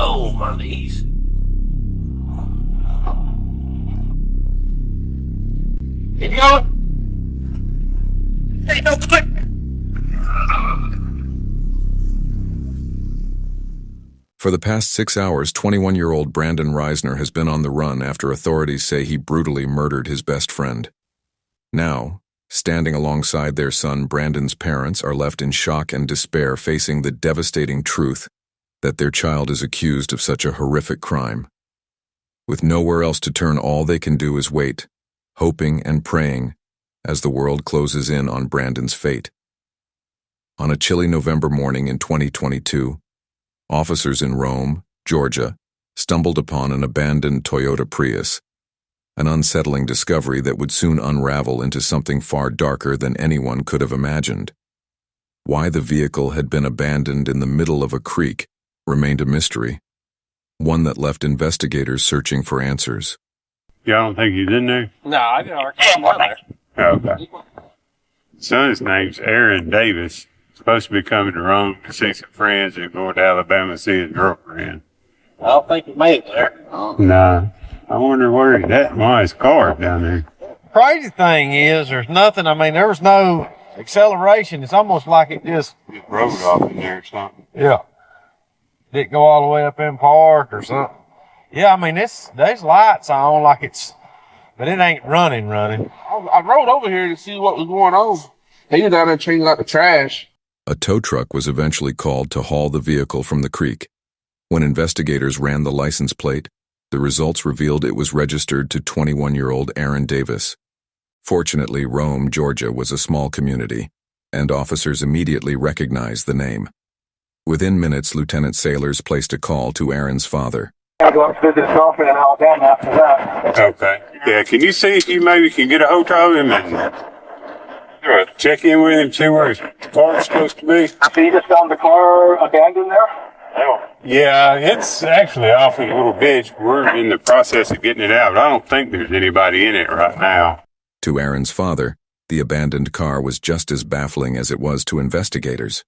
Oh, my knees. Keep going. Hey, no, quick. For the past 6 hours, 21-year-old Brandon Risner has been on the run after authorities say he brutally murdered his best friend. Now, standing alongside their son, Brandon's parents are left in shock and despair, facing the devastating truth that their child is accused of such a horrific crime. With nowhere else to turn, all they can do is wait, hoping and praying as the world closes in on Brandon's fate. On a chilly November morning in 2022, officers in Rome, Georgia, stumbled upon an abandoned Toyota Prius, an unsettling discovery that would soon unravel into something far darker than anyone could have imagined. Why the vehicle had been abandoned in the middle of a creek remained a mystery, one that left investigators searching for answers. Yeah, I don't think he's in there? No, I didn't know there. Oh, okay. Son's name's Aaron Davis. Supposed to be coming to Rome to see some friends and going to Alabama to see his girlfriend. I don't think he made it there. Nah. I wonder where he's at. Why his car down there? Crazy thing is, there's nothing. I mean, there was no acceleration. It's almost like it just Rode off in there or something. yeah, didn't go all the way up in park or something. Yeah, I mean, there's lights on like it's, but it ain't running. I rode over here to see what was going on. He was down there changing out the trash. A tow truck was eventually called to haul the vehicle from the creek. When investigators ran the license plate, the results revealed it was registered to 21-year-old Aaron Davis. Fortunately, Rome, Georgia was a small community, and officers immediately recognized the name. Within minutes, Lieutenant Sailors placed a call to Aaron's father. I'll go up to visit his girlfriend in Alabama after that. Okay. Yeah, can you see if you maybe can get a hold of him and check in with him, see where his car's supposed to be? So you just found the car abandoned there? Yeah, it's actually off in a little ditch. We're in the process of getting it out. I don't think there's anybody in it right now. To Aaron's father, the abandoned car was just as baffling as it was to investigators.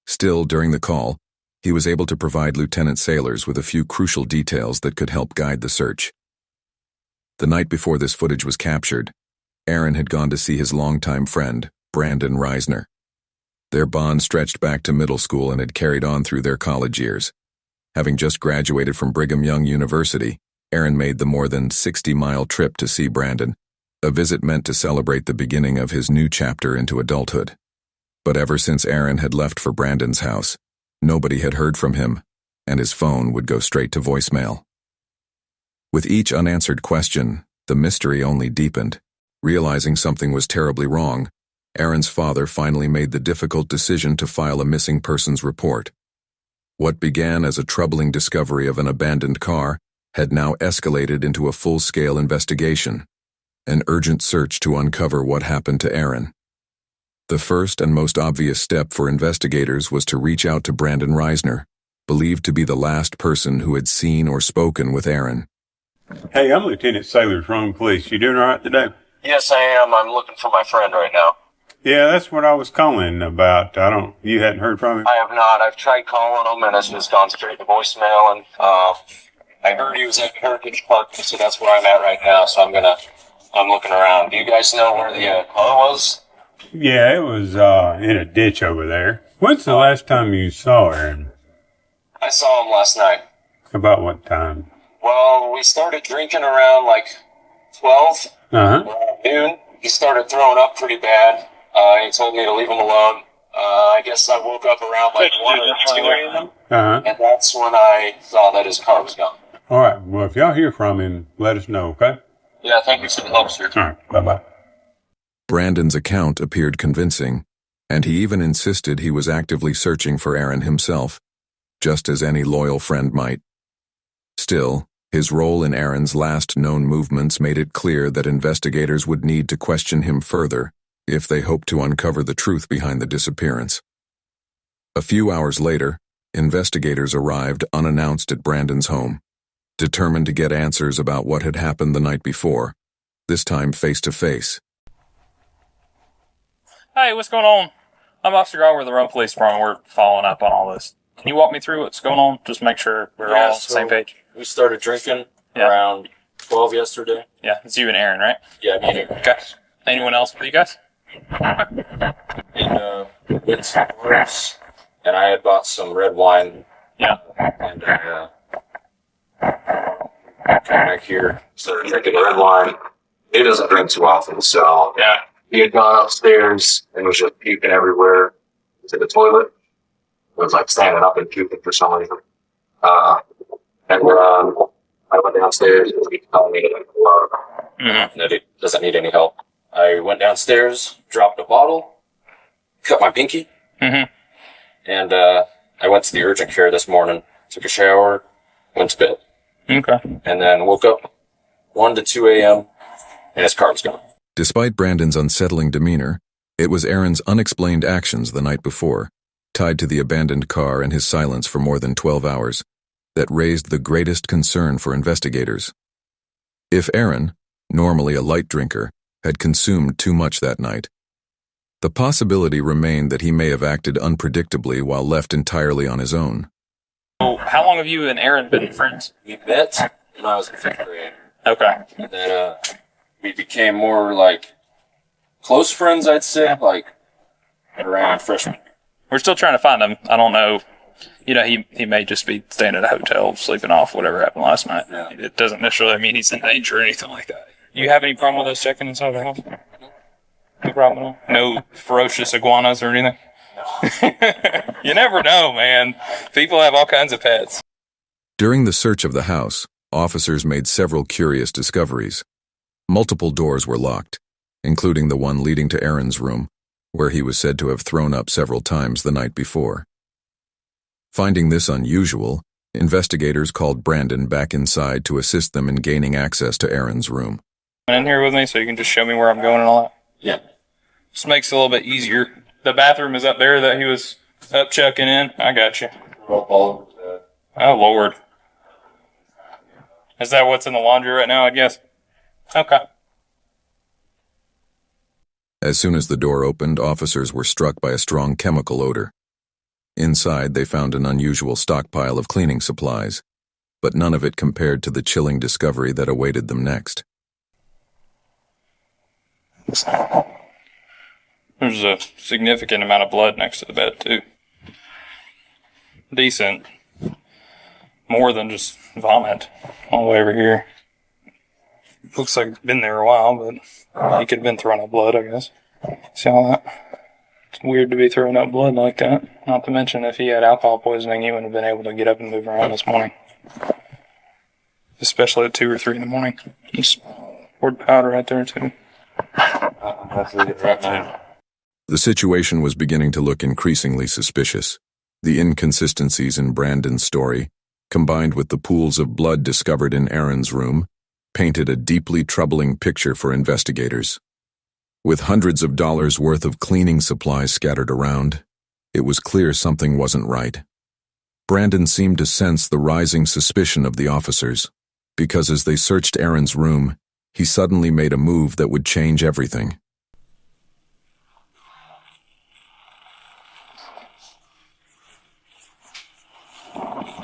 Still, during the call, he was able to provide Lieutenant Sailors with a few crucial details that could help guide the search. The night before this footage was captured, Aaron had gone to see his longtime friend, Brandon Risner. Their bond stretched back to middle school and had carried on through their college years. Having just graduated from Brigham Young University, Aaron made the more than 60-mile trip to see Brandon, a visit meant to celebrate the beginning of his new chapter into adulthood. But ever since Aaron had left for Brandon's house, nobody had heard from him, and his phone would go straight to voicemail. With each unanswered question, the mystery only deepened. Realizing something was terribly wrong, Aaron's father finally made the difficult decision to file a missing persons report. What began as a troubling discovery of an abandoned car had now escalated into a full-scale investigation, an urgent search to uncover what happened to Aaron. The first and most obvious step for investigators was to reach out to Brandon Risner, believed to be the last person who had seen or spoken with Aaron. Hey, I'm Lieutenant Sailors, Rome Police. You doing all right today? Yes, I am. I'm looking for my friend right now. Yeah, that's what I was calling about. You hadn't heard from him? I have not. I've tried calling him, and it's just gone straight to voicemail. And I heard he was at Heritage Park, so that's where I'm at right now. So I'm looking around. Do you guys know where the car was? Yeah, it was in a ditch over there. When's the last time you saw Aaron? I saw him last night. About what time? Well, we started drinking around like 12, noon. He started throwing up pretty bad. He told me to leave him alone. I guess I woke up around like 1 or 2 a.m. And that's when I saw that his car was gone. All right. Well, if y'all hear from him, let us know, okay? Yeah, thank you for the help, sir. All right. Bye-bye. Brandon's account appeared convincing, and he even insisted he was actively searching for Aaron himself, just as any loyal friend might. Still, his role in Aaron's last known movements made it clear that investigators would need to question him further if they hoped to uncover the truth behind the disappearance. A few hours later, investigators arrived unannounced at Brandon's home, determined to get answers about what had happened the night before, this time face-to-face. Hey, what's going on? I'm Officer Gar with the Rome Police Department. We're following up on all this. Can you walk me through what's going on? Just make sure we're all on the same page. We started drinking around 12 yesterday. Yeah, it's you and Aaron, right? Yeah, me and Aaron. Okay. Anyone else with you guys? And went to bars, and I had bought some red wine. Yeah. And came back here, started drinking red wine. He doesn't drink too often, so Yeah. he had gone upstairs and was just puking everywhere to the toilet. It was like standing up and puking for some reason. I went downstairs and he told me that he doesn't need any help. I went downstairs, dropped a bottle, cut my pinky, and I went to the urgent care this morning, took a shower, went to bed. Okay. And then woke up 1 to 2 a.m. and his car was gone. Despite Brandon's unsettling demeanor, it was Aaron's unexplained actions the night before, tied to the abandoned car and his silence for more than 12 hours, that raised the greatest concern for investigators. If Aaron, normally a light drinker, had consumed too much that night, the possibility remained that he may have acted unpredictably while left entirely on his own. So, how long have you and Aaron been friends? We met when I was in 5th grade. Okay. And then we became more like close friends, I'd say, like around freshman. We're still trying to find him. I don't know. You know, he may just be staying at a hotel, sleeping off whatever happened last night. Yeah. It doesn't necessarily mean he's in danger or anything like that. You have any problem with us checking inside the house? No problem at all? No ferocious iguanas or anything? No. You never know, man. People have all kinds of pets. During the search of the house, officers made several curious discoveries. Multiple doors were locked, including the one leading to Aaron's room, where he was said to have thrown up several times the night before. Finding this unusual, investigators called Brandon back inside to assist them in gaining access to Aaron's room. In here with me so you can just show me where I'm going and all that? Yeah. Just makes it a little bit easier. The bathroom is up there that he was up chucking in. I got you. Oh, Lord. Is that what's in the laundry right now, I guess? Okay. As soon as the door opened, officers were struck by a strong chemical odor. Inside, they found an unusual stockpile of cleaning supplies, but none of it compared to the chilling discovery that awaited them next. There's a significant amount of blood next to the bed, too. Decent. More than just vomit all the way over here. Looks like it's been there a while, but he could have been throwing up blood, I guess. See all that? It's weird to be throwing up blood like that. Not to mention, if he had alcohol poisoning, he wouldn't have been able to get up and move around this morning. Especially at 2 or 3 in the morning. Just poured powder right there, too. That's it right now. The situation was beginning to look increasingly suspicious. The inconsistencies in Brandon's story, combined with the pools of blood discovered in Aaron's room, painted a deeply troubling picture for investigators. With hundreds of dollars worth of cleaning supplies scattered around, it was clear something wasn't right. Brandon seemed to sense the rising suspicion of the officers, because as they searched Aaron's room, he suddenly made a move that would change everything.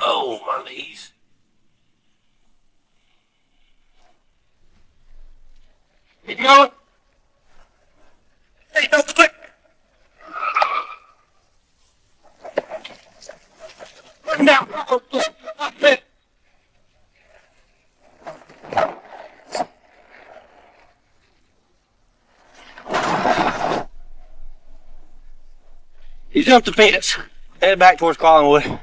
Oh, my knees. Keep going. Hey, don't click. Put him down. He jumped the fence. Headed back towards Collinwood.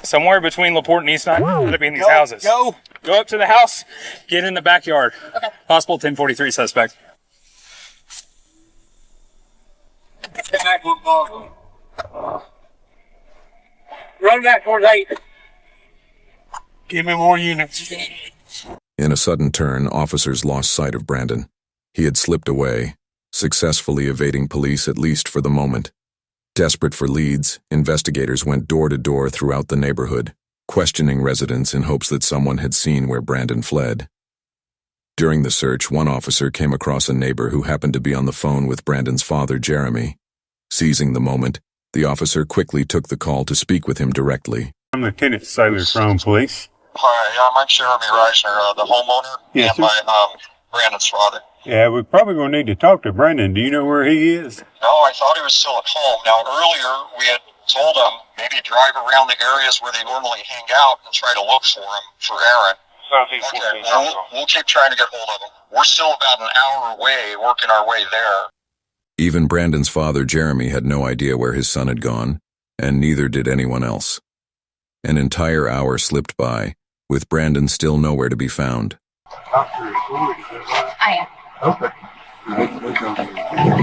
Somewhere between LaPorte and East Nine, gotta be in these houses. Go up to the house, get in the backyard. Okay. Possible 1043 suspect. Run back towards 8. Give me more units. In a sudden turn, officers lost sight of Brandon. He had slipped away, successfully evading police at least for the moment. Desperate for leads, investigators went door to door throughout the neighborhood, questioning residents in hopes that someone had seen where Brandon fled. During the search, one officer came across a neighbor who happened to be on the phone with Brandon's father, Jeremy. Seizing the moment, the officer quickly took the call to speak with him directly. I'm Lieutenant Sailor from police. Hi, I'm Jeremy Risner, the homeowner, Yes, and my Brandon's father. Yeah, we're probably going to need to talk to Brandon. Do you know where he is? No, I thought he was still at home. Now, earlier we had told him maybe drive around the areas where they normally hang out and try to look for him, for Aaron. Okay, we'll keep trying to get hold of him. We're still about an hour away, working our way there. Even Brandon's father, Jeremy, had no idea where his son had gone, and neither did anyone else. An entire hour slipped by, with Brandon still nowhere to be found. I am. Okay.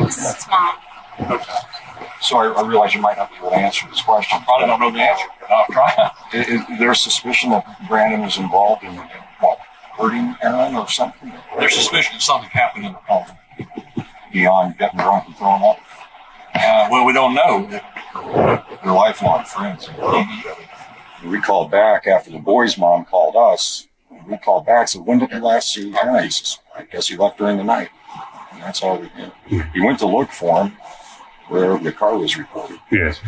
This is Mom. Okay. So I realize you might not be able to answer this question. Probably don't know the answer, but I'll try. Is there suspicion that Brandon was involved in what, hurting Aaron or something? There's suspicion that something happened in the home. Beyond getting drunk and throwing up? Well, we don't know. They're lifelong friends. We called back after the boy's mom called us. We called back, said, when did you last see Aaron? He says, I guess he left during the night. And that's all we did. He went to look for him where the car was reported. Yes.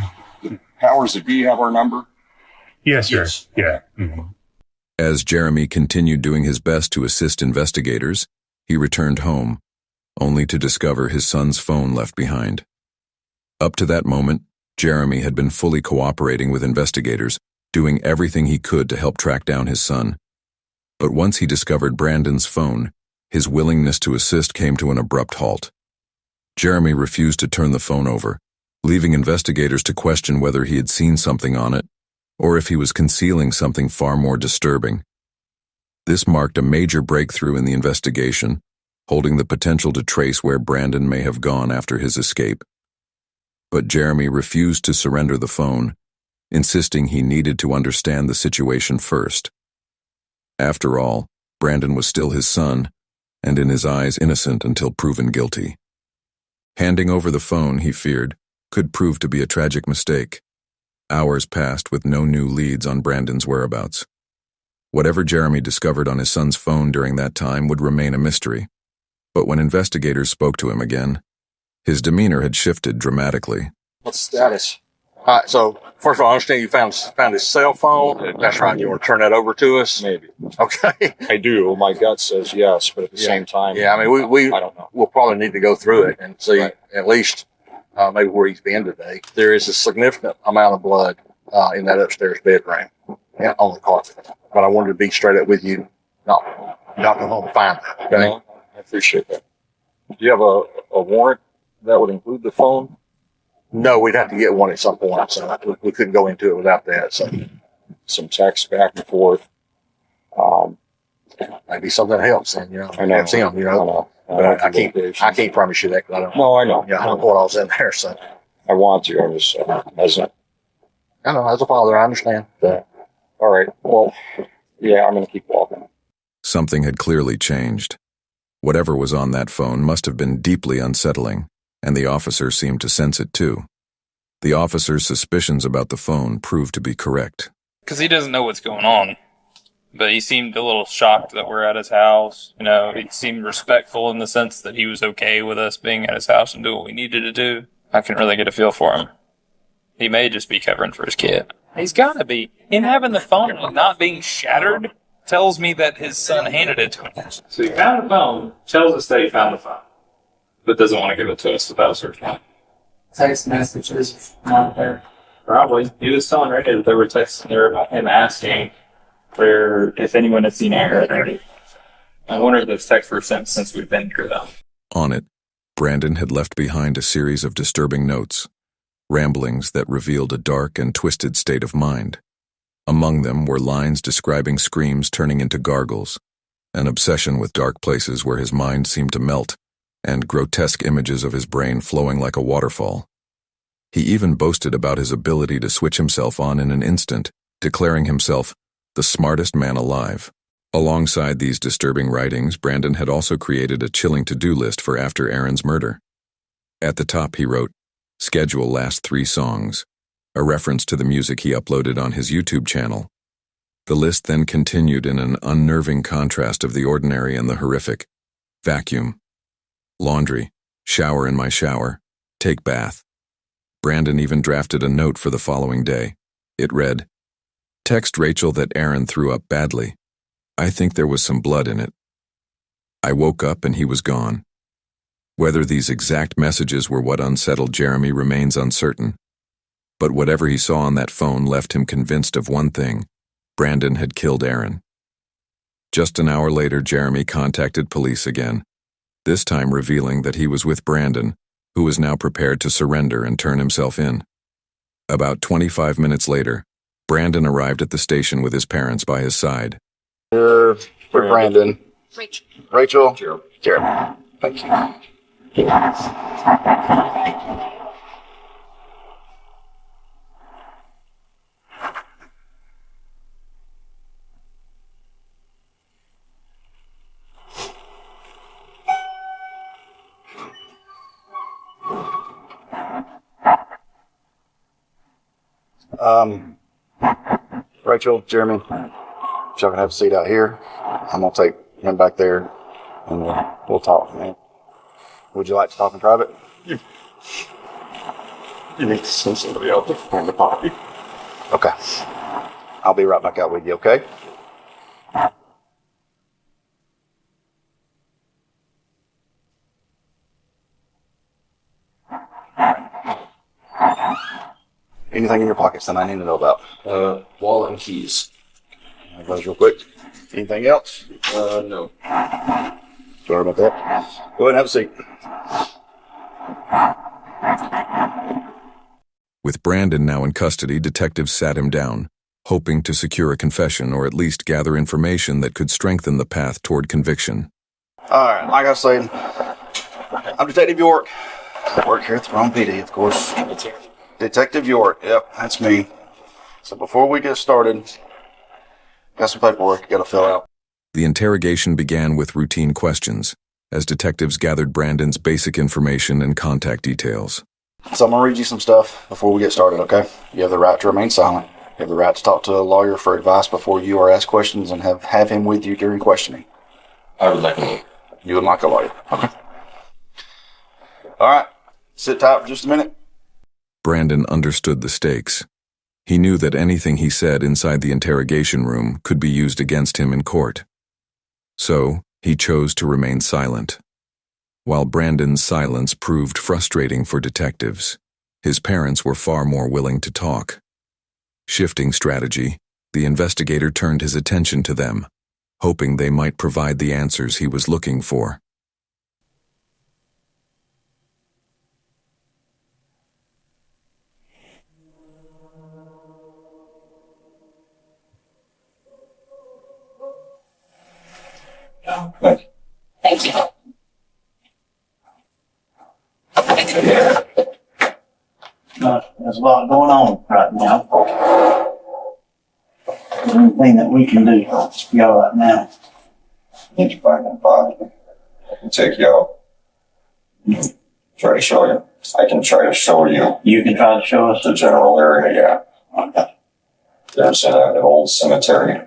Powers that be have our number? Yes, sir. Yes. Yeah. Mm-hmm. As Jeremy continued doing his best to assist investigators, he returned home, only to discover his son's phone left behind. Up to that moment, Jeremy had been fully cooperating with investigators, doing everything he could to help track down his son. But once he discovered Brandon's phone, his willingness to assist came to an abrupt halt. Jeremy refused to turn the phone over, leaving investigators to question whether he had seen something on it, or if he was concealing something far more disturbing. This marked a major breakthrough in the investigation, holding the potential to trace where Brandon may have gone after his escape. But Jeremy refused to surrender the phone, insisting he needed to understand the situation first. After all, Brandon was still his son, and in his eyes innocent until proven guilty. Handing over the phone, he feared, could prove to be a tragic mistake. Hours passed with no new leads on Brandon's whereabouts. Whatever Jeremy discovered on his son's phone during that time would remain a mystery. But when investigators spoke to him again, his demeanor had shifted dramatically. What's the status? All right, so first of all, I understand you found his cell phone. That's right. You want to turn that over to us? Maybe. Okay. I do. My gut says yes, but at the same time, Yeah, I mean, we I don't know. we'll probably need to go through it and see Right. at least maybe where he's been today. There is a significant amount of blood in that upstairs bedroom and on the carpet. But I wanted to be straight up with you. Not go home and find that. Okay. No, I appreciate that. Do you have a warrant that would include the phone? No, we'd have to get one at some point, so we couldn't go into it without that. So Some text back and forth. maybe something helps, and I know. helps him, But I can't promise you that because I don't. No, I know. Yeah, I don't know what all's in there. So I want to. I was hesitant. I know, as a father, I understand. All right. Well, yeah, I'm going to keep walking. Something had clearly changed. Whatever was on that phone must have been deeply unsettling, and the officer seemed to sense it too. The officer's suspicions about the phone proved to be correct. Because he doesn't know what's going on. But he seemed a little shocked that we're at his house. He seemed respectful in the sense that he was okay with us being at his house and doing what we needed to do. I can really get a feel for him. He may just be covering for his kid. He's gotta be. Him having the phone and not being shattered tells me that his son handed it to him. So he found the phone, tells us that he found the phone, but doesn't want to give it to us without a search warrant. Text messages not there. Probably. He was telling Randy that there were texts in there about him asking if anyone had seen Aaron. I wonder if those texts were sent since we've been here, though. On it, Brandon had left behind a series of disturbing notes, ramblings that revealed a dark and twisted state of mind. Among them were lines describing screams turning into gargles, an obsession with dark places where his mind seemed to melt, and grotesque images of his brain flowing like a waterfall. He even boasted about his ability to switch himself on in an instant, declaring himself the smartest man alive. Alongside these disturbing writings, Brandon had also created a chilling to-do list for after Aaron's murder. At the top he wrote, "Schedule last 3 songs," a reference to the music he uploaded on his YouTube channel. The list then continued in an unnerving contrast of the ordinary and the horrific. Vacuum. Laundry. Shower in my shower. Take bath. Brandon even drafted a note for the following day. It read, "Text Rachel that Aaron threw up badly. I think there was some blood in it." I woke up and he was gone. Whether these exact messages were what unsettled Jeremy remains uncertain. But whatever he saw on that phone left him convinced of one thing: Brandon had killed Aaron. Just an hour later, Jeremy contacted police again, this time revealing that he was with Brandon, who was now prepared to surrender and turn himself in. About 25 minutes later, Brandon arrived at the station with his parents by his side. We're Brandon. Rachel. Jeremy. Thank you. Rachel, Jeremy, if y'all can have a seat out here, I'm going to take him back there and we'll talk, man. Would you like to talk in private? You need to send somebody out to find the body. Okay. I'll be right back out with you, okay? Anything in your pockets that I need to know about? Wallet and keys. Have those real quick. Anything else? No. Sorry about that. Go ahead and have a seat. With Brandon now in custody, detectives sat him down, hoping to secure a confession or at least gather information that could strengthen the path toward conviction. All right, like I was saying, I'm Detective York. I work here at the wrong PD, of course. Detective York, yep, that's me. So before we get started, got some paperwork you gotta fill out. The interrogation began with routine questions, as detectives gathered Brandon's basic information and contact details. So I'm gonna read you some stuff before we get started, okay? You have the right to remain silent. You have the right to talk to a lawyer for advice before you are asked questions and have him with you during questioning. I would like a lawyer. You would like a lawyer, okay? All right, sit tight for just a minute. Brandon understood the stakes. He knew that anything he said inside the interrogation room could be used against him in court. So, he chose to remain silent. While Brandon's silence proved frustrating for detectives, his parents were far more willing to talk. Shifting strategy, the investigator turned his attention to them, hoping they might provide the answers he was looking for. Thank you. There's a lot going on right now. Anything that we can do to y'all right now. Need to find that body. I can take you out. Try to show you. I can try to show you. You can try to show us The general area, yeah. Okay. There's an old cemetery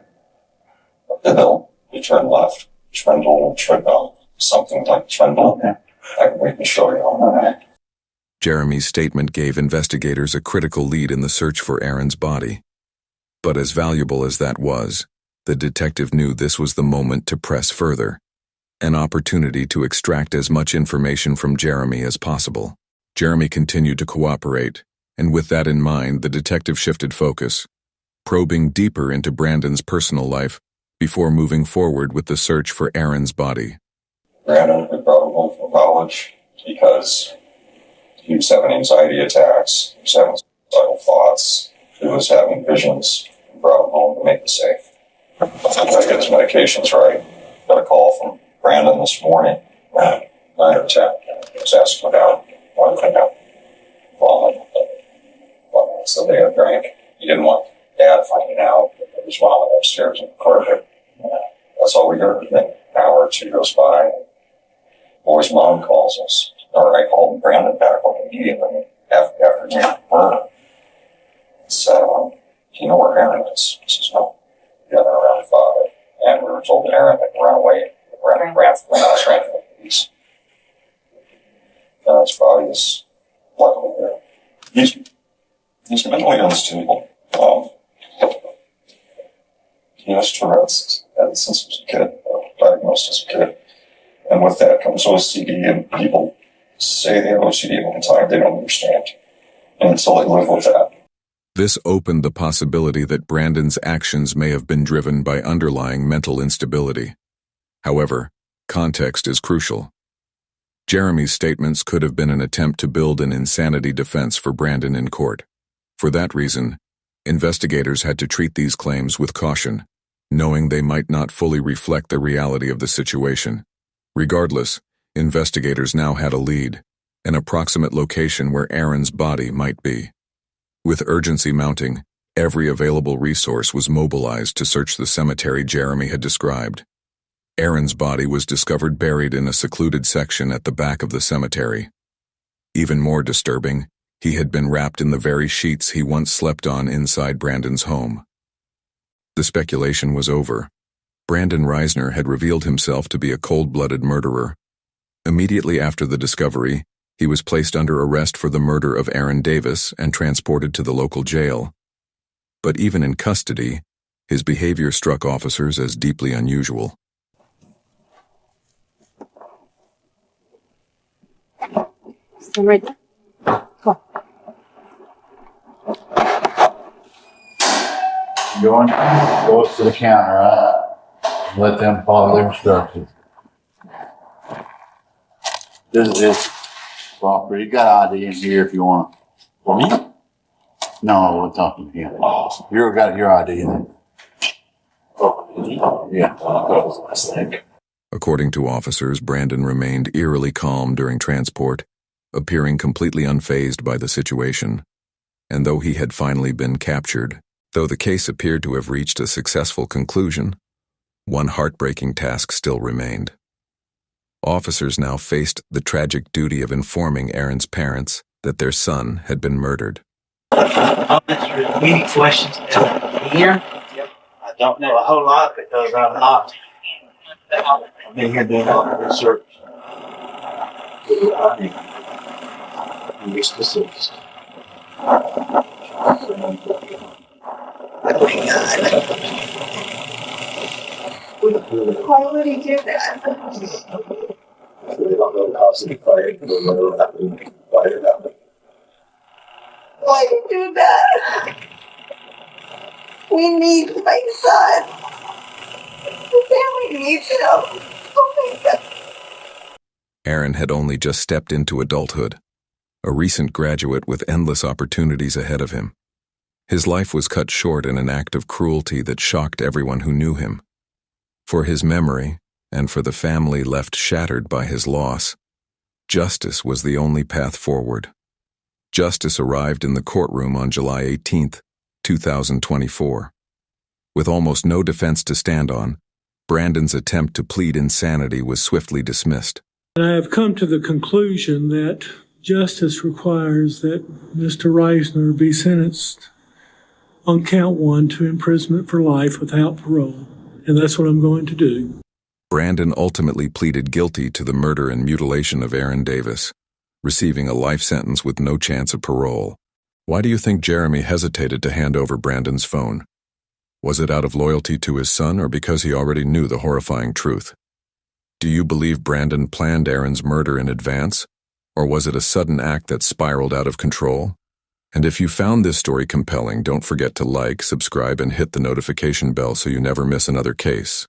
up the hill. You turn left. Trindle, something like Trindle. Okay. We can show you all that. Jeremy's statement gave investigators a critical lead in the search for Aaron's body. But as valuable as that was, the detective knew this was the moment to press further, an opportunity to extract as much information from Jeremy as possible. Jeremy continued to cooperate, and with that in mind, the detective shifted focus, probing deeper into Brandon's personal life before moving forward with the search for Aaron's body. Brandon, we brought him home from college because he was having anxiety attacks, he was having suicidal thoughts, he was having visions. We brought him home to make him safe. I gotta get his medications right. Got a call from Brandon this morning at 9 or 10. He was asking about one thing out. Vomit. So they had drank. He didn't want Dad finding out that there was vomit upstairs in the corridor. That's all we heard. Then an hour or two goes by. Boy's mom calls us. Or I called Brandon back immediately after getting murder. Said, do you know where Aaron is? He says, no. Aaron and ran away. Ran from the police. Aaron's body is luckily there. He's mentally unstable. He has Tourette's since he was a kid, diagnosed as a kid. And with that comes OCD, and people say they have OCD all the time. They don't understand. And until they live with that. This opened the possibility that Brandon's actions may have been driven by underlying mental instability. However, context is crucial. Jeremy's statements could have been an attempt to build an insanity defense for Brandon in court. For that reason, investigators had to treat these claims with caution, knowing they might not fully reflect the reality of the situation. Regardless, investigators now had a lead, an approximate location where Aaron's body might be. With urgency mounting, every available resource was mobilized to search the cemetery Jeremy had described. Aaron's body was discovered buried in a secluded section at the back of the cemetery. Even more disturbing, he had been wrapped in the very sheets he once slept on inside Brandon's home. The speculation was over. Brandon Risner had revealed himself to be a cold-blooded murderer. Immediately after the discovery, he was placed under arrest for the murder of Aaron Davis and transported to the local jail. But even in custody, his behavior struck officers as deeply unusual. Stand right there. Come on. Go up to the counter, right? Let them follow their instructions. This is his property. You got ID in here if you want. For me? No, we're talking to you. Oh. You got your ID in there. Oh, yeah. According to officers, Brandon remained eerily calm during transport, appearing completely unfazed by the situation. And though he had finally been captured, though the case appeared to have reached a successful conclusion, one heartbreaking task still remained. Officers now faced the tragic duty of informing Aaron's parents that their son had been murdered. Any questions here? Yep. I don't know a whole lot because I'm not. I've been here doing a lot of research. Be specific. Why would he do that? They don't know how to fight. They don't know how to fight it out. Why did you do that? We need my son. The family needs him. Oh my God. Aaron had only just stepped into adulthood, a recent graduate with endless opportunities ahead of him. His life was cut short in an act of cruelty that shocked everyone who knew him. For his memory, and for the family left shattered by his loss, justice was the only path forward. Justice arrived in the courtroom on July 18, 2024. With almost no defense to stand on, Brandon's attempt to plead insanity was swiftly dismissed. I have come to the conclusion that justice requires that Mr. Risner be sentenced on count 1 to imprisonment for life without parole, and that's what I'm going to do. Brandon ultimately pleaded guilty to the murder and mutilation of Aaron Davis, receiving a life sentence with no chance of parole. Why do you think Jeremy hesitated to hand over Brandon's phone? Was it out of loyalty to his son or because he already knew the horrifying truth? Do you believe Brandon planned Aaron's murder in advance, or was it a sudden act that spiraled out of control? And if you found this story compelling, don't forget to like, subscribe, and hit the notification bell so you never miss another case.